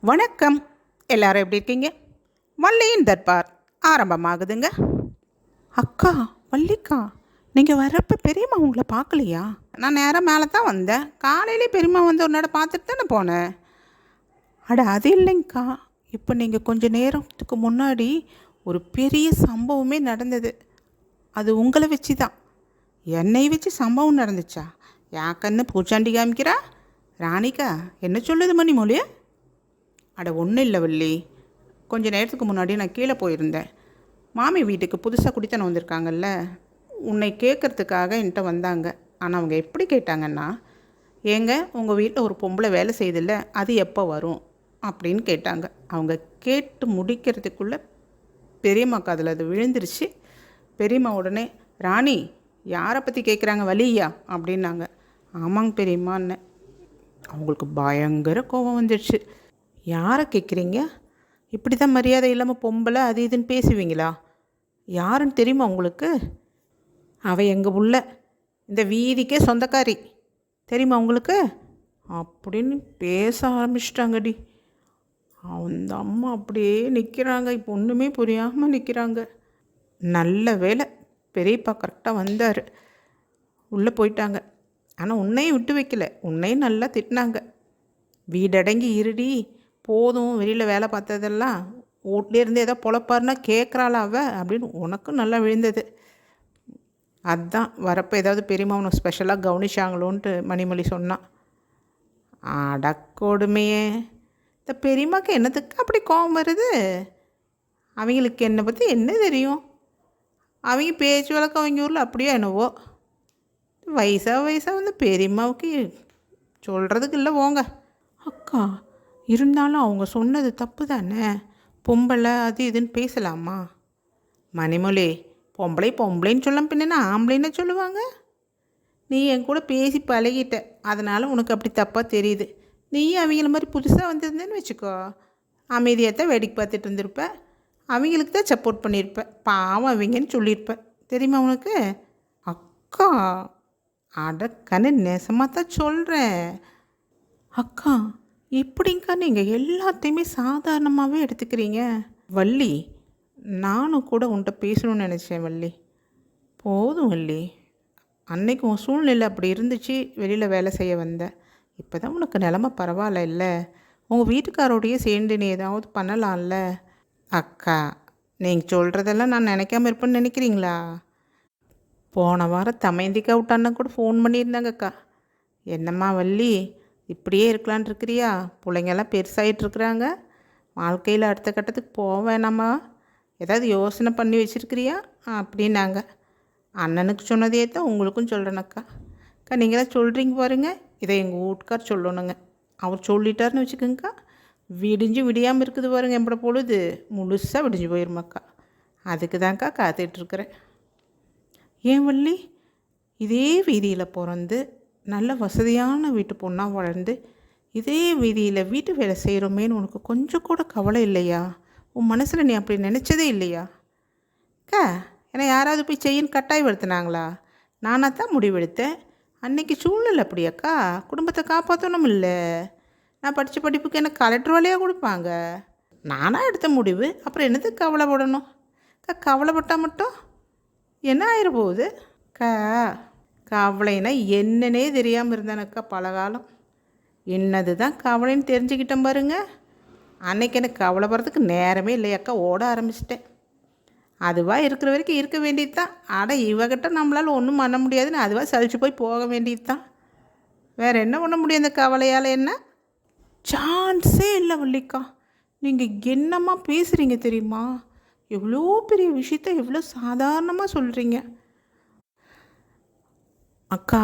வணக்கம். எல்லாரும் எப்படி இருக்கீங்க? வள்ளியின் தர்பார் ஆரம்பமாகுதுங்க. அக்கா, வள்ளிக்கா, நீங்கள் வர்றப்ப பெரியம்மா உங்களை பார்க்கலையா? நான் நேராக மேலே தான் வந்தேன். காலையிலே பெரியம்மா வந்து ஒரு நட பார்த்துட்டு தானே போனேன். அட அது இல்லைங்கக்கா, இப்போ நீங்கள் கொஞ்சம் நேரத்துக்கு முன்னாடி ஒரு பெரிய சம்பவமே நடந்தது. அது உங்களை வச்சு தான். என்னை வச்சு சம்பவம் நடந்துச்சா? யாக்கன்னு பூச்சாண்டி காமிக்கிறா? ராணிக்கா என்ன சொல்லுது மணிமொழியே? அட ஒன்றும் இல்லை வள்ளி. கொஞ்சம் நேரத்துக்கு முன்னாடி நான் கீழே போயிருந்தேன். மாமி வீட்டுக்கு புதுசாக குடித்தனம் வந்திருக்காங்கல்ல, உன்னை கேட்குறதுக்காக என்கிட்ட வந்தாங்க. ஆனால் அவங்க எப்படி கேட்டாங்கன்னா, ஏங்க உங்கள் வீட்டில் ஒரு பொம்பளை வேலை செய்தில்ல, அது எப்போ வரும் அப்படின்னு கேட்டாங்க. அவங்க கேட்டு முடிக்கிறதுக்குள்ளே பெரியம்மாக்கு அதில் அது விழுந்துருச்சு. பெரியம்மா உடனே, ராணி யாரை பற்றி கேட்குறாங்க, வலியா அப்படின்னாங்க. ஆமாங்க பெரியம்மான்னு. அவங்களுக்கு பயங்கர கோபம் வந்துடுச்சு. யாரை கேட்குறீங்க? இப்படி தான் மரியாதை இல்லாமல் பொம்பளை அது இதுன்னு பேசுவீங்களா? யாருன்னு தெரியுமா உங்களுக்கு? அவள் எங்கள் புள்ள, இந்த வீதிக்கே சொந்தக்காரி, தெரியுமா உங்களுக்கு அப்படின்னு பேச ஆரம்பிச்சிட்டாங்கடி. அந்த அம்மா அப்படியே நிற்கிறாங்க. இப்போ ஒன்றுமே புரியாமல் நிற்கிறாங்க. நல்ல வேலை பெரியப்பா கரெக்டாக வந்தார். உள்ளே போயிட்டாங்க. ஆனால் உன்னையும் விட்டு வைக்கல, உன்னையும் நல்லா திட்டினாங்க. வீடடங்கி இருடி, போதும் வெளியில் வேலை பார்த்ததெல்லாம், வீட்லேருந்து ஏதோ பொழப்பாருன்னா கேட்குறாளா அவ அப்படின்னு உனக்கும் நல்லா விழுந்தது. அதுதான் வரப்போ ஏதாவது பெரியம்மா உனக்கு ஸ்பெஷலாக கவனிச்சாங்களோன்ட்டு மணிமொழி சொன்னான். அடக்கோடுமையே, இந்த பெரியம்மாக்கு என்னத்துக்கு அப்படி கோபம் வருது? அவங்களுக்கு என்னை பற்றி என்ன தெரியும்? அவங்க பேச்சு வழக்கம் அவங்க ஊரில் அப்படியே என்னவோ. வயசாக வந்து பெரியம்மாவுக்கு சொல்கிறதுக்கு இல்லை போங்க. அக்கா, இருந்தாலும் அவங்க சொன்னது தப்பு தானே. பொம்பளை அது இதுன்னு பேசலாமா? மணிமொழி, பொம்பளைன்னு சொல்ல பின்னா ஆம்பளைன்னு சொல்லுவாங்க. நீ என் கூட பேசி பழகிட்ட, அதனால் உனக்கு அப்படி தப்பாக தெரியுது. நீ அவங்கள மாதிரி புதுசாக வந்திருந்தேன்னு வச்சுக்கோ, அமைதியாகத்தான் வேடிக்கை பார்த்துட்டு இருந்திருப்ப. அவங்களுக்கு தான் சப்போர்ட் பண்ணியிருப்ப. பாவம் அவங்கன்னு சொல்லியிருப்ப. தெரியுமா உனக்கு? அக்கா, அடக்கன்னு நெசமாக தான் சொல்கிறேன். அக்கா, எப்படிங்க்கா நீங்கள் எல்லாத்தையுமே சாதாரணமாகவே எடுத்துக்கிறீங்க? வள்ளி, நானும் கூட உன்கிட்ட பேசணும்னு நினச்சேன் வள்ளி. போதும் வள்ளி, அன்னைக்கு உன் சூழ்நிலை அப்படி இருந்துச்சு, வெளியில் வேலை செய்ய வந்தேன். இப்போ தான் உனக்கு நிலமை பரவாயில்ல இல்லை? உங்கள் வீட்டுக்காரோடையே சேர்ந்து நீ ஏதாவது பண்ணலாம்ல? அக்கா, நீங்கள் சொல்கிறதெல்லாம் நான் நினைக்காம இருப்பேன்னு நினைக்கிறீங்களா? போன வாரம் தமையந்திக்கா விட்டான்னா கூட ஃபோன் பண்ணியிருந்தாங்க அக்கா. என்னம்மா வள்ளி, இப்படியே இருக்கலான் இருக்கிறியா? பிள்ளைங்கெல்லாம் பெருசாகிட்ருக்குறாங்க, வாழ்க்கையில் அடுத்த கட்டத்துக்கு போக வேணாமா? ஏதாவது யோசனை பண்ணி வச்சுருக்கிறியா அப்படின்னாங்க. அண்ணனுக்கு சொன்னதே தான் உங்களுக்கும் சொல்கிறேனக்கா. அக்கா, நீங்களாம் சொல்கிறீங்க பாருங்கள், இதை எங்கள் வீட்டுக்கார் சொல்லணுங்க. அவர் சொல்லிட்டாருன்னு வச்சுக்கோங்கக்கா, விடிஞ்சு விடியாமல் இருக்குது பாருங்கள், எப்பட பொழுது முழுசாக விடிஞ்சு போயிருமாக்கா. அதுக்கு தான்க்கா காத்துட்ருக்குறேன். ஏன் வள்ளி, இதே வீதியில் பிறந்து நல்ல வசதியான வீட்டு பொண்ணாக வளர்ந்து இதே வீதியில் வீட்டு வேலை செய்கிறோமேன்னு உனக்கு கொஞ்சம் கூட கவலை இல்லையா? உன் மனசில் நீ அப்படி நினச்சதே இல்லையா? அக்கா, ஏன்னா யாராவது போய் செய்யின்னு கட்டாயப்படுத்தினாங்களா? நானாக தான் முடிவெடுத்தேன். அன்னைக்கு சூழ்நிலை அப்படியாக்கா, குடும்பத்தை காப்பாற்றணும் இல்லை. நான் படித்த படிப்புக்கு எனக்கு கலெக்டர் வேலையாக கொடுப்பாங்க. நானாக எடுத்த முடிவு, அப்புறம் என்னத்துக்கு கவலைப்படணும்? அக்கா, கவலைப்பட்டால் மட்டும் என்ன ஆயிர போகுது? அக்கா, கவலைன்னா என்னன்னே தெரியாமல் இருந்தேனக்கா பல காலம். என்னது தான் கவலைன்னு தெரிஞ்சுக்கிட்டேன் பாருங்க. அன்னைக்கு எனக்கு கவலைப்படுறதுக்கு நேரமே இல்லையாக்கா, ஓட ஆரம்பிச்சிட்டேன். அதுவாக இருக்கிற வரைக்கும் இருக்க வேண்டியது தான். அட இவகிட்ட நம்மளால் ஒன்றும் பண்ண முடியாதுன்னு அதுவாக சலிச்சு போக வேண்டியது தான். வேறு என்ன பண்ண முடியும் இந்த கவலையால்? என்ன சான்ஸே இல்லை வள்ளிக்கா. நீங்கள் என்னம்மா பேசுகிறீங்க தெரியுமா? எவ்வளோ பெரிய விஷயத்த எவ்வளோ சாதாரணமாக சொல்கிறீங்க. அக்கா,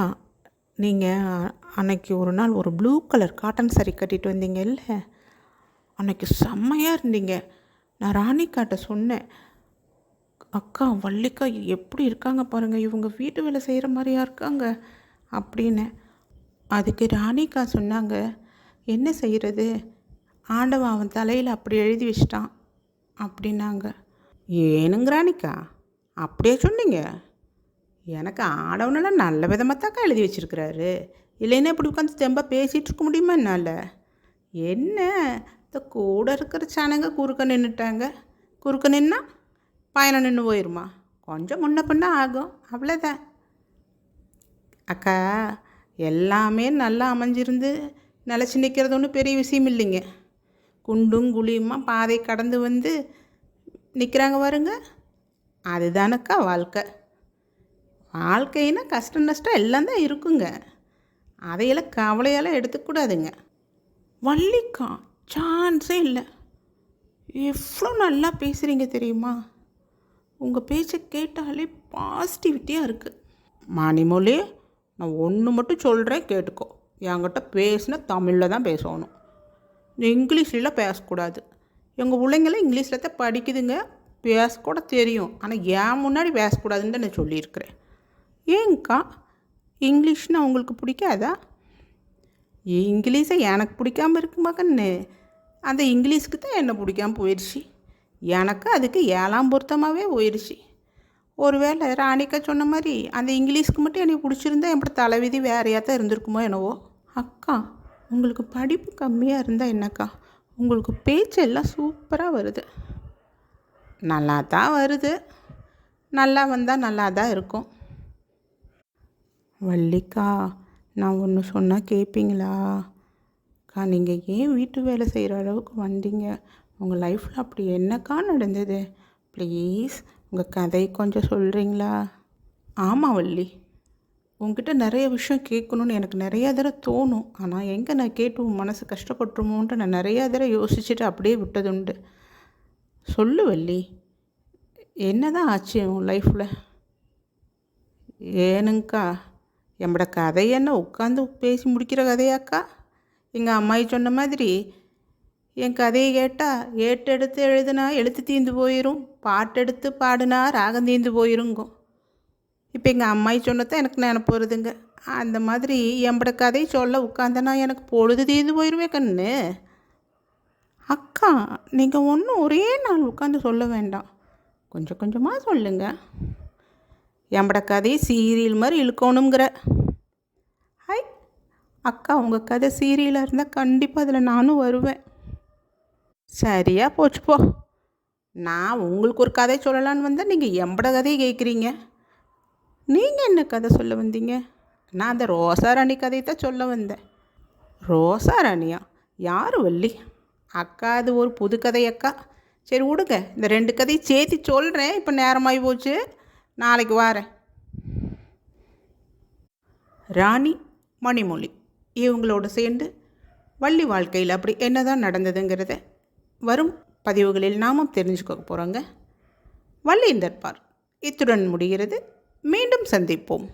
நீங்கள் அன்னைக்கு ஒரு நாள் ஒரு ப்ளூ கலர் காட்டன் சாரி கட்டிட்டு வந்தீங்க இல்லை? அன்னைக்கு செம்மையாக இருந்தீங்க. நான் ராணிக்காட்ட சொன்னேன், அக்கா வள்ளிக்கா எப்படி இருக்காங்க பாருங்கள், இவங்க வீட்டு வேலை செய்கிற மாதிரியா இருக்காங்க அப்படின்னு. அதுக்கு ராணிக்கா சொன்னாங்க, என்ன செய்கிறது, ஆண்டவன் அவன் தலையில் அப்படி எழுதி வச்சிட்டான் அப்படின்னாங்க. ஏனுங்க ராணிக்கா அப்படியே சொன்னீங்க? எனக்கு ஆடவனெல்லாம் நல்ல விதமாக தாக்கா எழுதி வச்சுருக்கிறாரு. இல்லைன்னா இப்படி உட்காந்து தெம்பாக பேசிகிட்டு இருக்க முடியுமா என்னால்? என்ன இந்த கூட இருக்கிற சனங்க குறுக்க நின்றுட்டாங்க. குறுக்க நின்னா பயணம் நின்று போயிடுமா? கொஞ்சம் முன்ன பின்ன ஆகும், அவ்வளோதான். அக்கா, எல்லாமே நல்லா அமைஞ்சிருந்து நிலச்சி நிற்கிறது ஒன்றும் பெரிய விஷயம் இல்லைங்க. குண்டும் குழியுமா பாதை கடந்து வந்து நிற்கிறாங்க பாருங்க, அதுதானக்கா வாழ்க்கை. வாழ்க்கைன்னா கஷ்டம் நஷ்டம் எல்லாம் தான் இருக்குங்க. அதையெல்லாம் கவலையெல்லாம் எடுத்துக்கூடாதுங்க. வள்ளிக்கா சான்ஸே இல்லை. எவ்வளோ நல்லா பேசுகிறீங்க தெரியுமா? உங்கள் பேச்சை கேட்டாலே பாசிட்டிவிட்டியாக இருக்குது. மணிமொழி, நான் ஒன்று மட்டும் சொல்கிறேன் கேட்டுக்கோ. என்கிட்ட பேசினா தமிழில் தான் பேசணும், இங்கிலீஷ்லாம் பேசக்கூடாது. எங்கள் பிள்ளைங்களாம் இங்கிலீஷில் தான் படிக்குதுங்க, பேசக்கூட தெரியும். ஆனால் ஏன் முன்னாடி பேசக்கூடாதுன்னு தான் நான் சொல்லியிருக்கிறேன். ஏங்க்கா, இங்கிலீஷ்னால் உங்களுக்கு பிடிக்காதா? இங்கிலீஷை எனக்கு பிடிக்காமல் இருக்குமா கண்ணு? அந்த இங்கிலீஷுக்கு தான் என்ன பிடிக்காமல் போயிடுச்சு. எனக்கு அதுக்கு 7ஆம் பொருத்தமாகவே போயிடுச்சு. ஒருவேளை ராணிக்கா சொன்ன மாதிரி அந்த இங்கிலீஷ்க்கு மட்டும் எனக்கு பிடிச்சிருந்தா எப்படி தலைவிதி வேறையாக தான் இருந்திருக்குமோ என்னவோ. அக்கா, உங்களுக்கு படிப்பு கம்மியாக இருந்தால் என்னக்கா, உங்களுக்கு பேச்செல்லாம் சூப்பராக வருது. நல்லா தான் வருது, நல்லா வந்தால் நல்லா தான் இருக்கும். வள்ளிக்கா, நான் ஒன்று சொன்னால் கேட்பீங்களா? அக்கா, நீங்கள் ஏன் வீட்டு வேலை செய்கிற அளவுக்கு வந்தீங்க? உங்கள் லைஃப்பில் அப்படி என்னக்கா நடந்தது? ப்ளீஸ் உங்கள் கதையை கொஞ்சம் சொல்கிறீங்களா? ஆமாம் வள்ளி, உங்ககிட்ட நிறைய விஷயம் கேட்கணுன்னு எனக்கு நிறையா தடவை தோணும். ஆனால் எங்கே நான் கேட்டு உன் மனசு கஷ்டப்பட்டுருமோன்ட்டு நான் நிறையா தடவை யோசிச்சுட்டு அப்படியே விட்டதுண்டு. சொல்லு வள்ளி, என்ன தான் ஆச்சு உன் லைஃப்பில்? ஏனுங்கக்கா, என்னோட கதை என்ன உட்காந்து பேசி முடிக்கிற கதையாக்கா? எங்கள் அம்மாயி சொன்ன மாதிரி என் கதையை கேட்டால் ஏட்டெடுத்து எழுதுனா எழுத்து தீர்ந்து போயிடும், பாட்டெடுத்து பாடுனா ராகம் தீர்ந்து போயிருங்கோ. இப்போ எங்கள் அம்மாயி சொன்னதான் எனக்கு நினப்பு வருதுங்க. அந்த மாதிரி என்னோட கதையை சொல்ல உட்காந்தனா எனக்கு பொழுது தீர்ந்து போயிடுமே கண்ணு. அக்கா, நீங்கள் ஒன்றும் ஒரே நாள் உட்காந்து சொல்ல வேண்டாம், கொஞ்சம் கொஞ்சமாக சொல்லுங்கள். என்னோட கதையை சீரியல் மாதிரி இழுக்கணுங்கிற. ஹாய் அக்கா, உங்கள் கதை சீரியலாக இருந்தால் கண்டிப்பாக அதில் நானும் வருவேன். சரியா போச்சு போ. நான் உங்களுக்கு ஒரு கதை சொல்லலான்னு வந்தால் நீங்கள் எம்பட கதையை கேட்குறீங்க. நீங்கள் என்ன கதை சொல்ல வந்தீங்க? நான் அந்த ரோசா ராணி கதையை தான் சொல்ல வந்தேன். ரோசா ராணியா? யார் வள்ளி? அக்கா, அது ஒரு புது கதை அக்கா. சரி விடுங்க, இந்த 2 கதையை சேர்த்து சொல்கிறேன். இப்போ நேரமாகி போச்சு, நாளைக்கு வாரேன். ராணி, மணிமொழி இவங்களோடு சேர்ந்து வள்ளி வாழ்க்கையில் அப்படி என்ன தான் நடந்ததுங்கிறத வரும் பதிவுகளில் நாமும் தெரிஞ்சுக்க போகிறோங்க. வள்ளியின் தர்பார் இத்துடன் முடிகிறது. மீண்டும் சந்திப்போம்.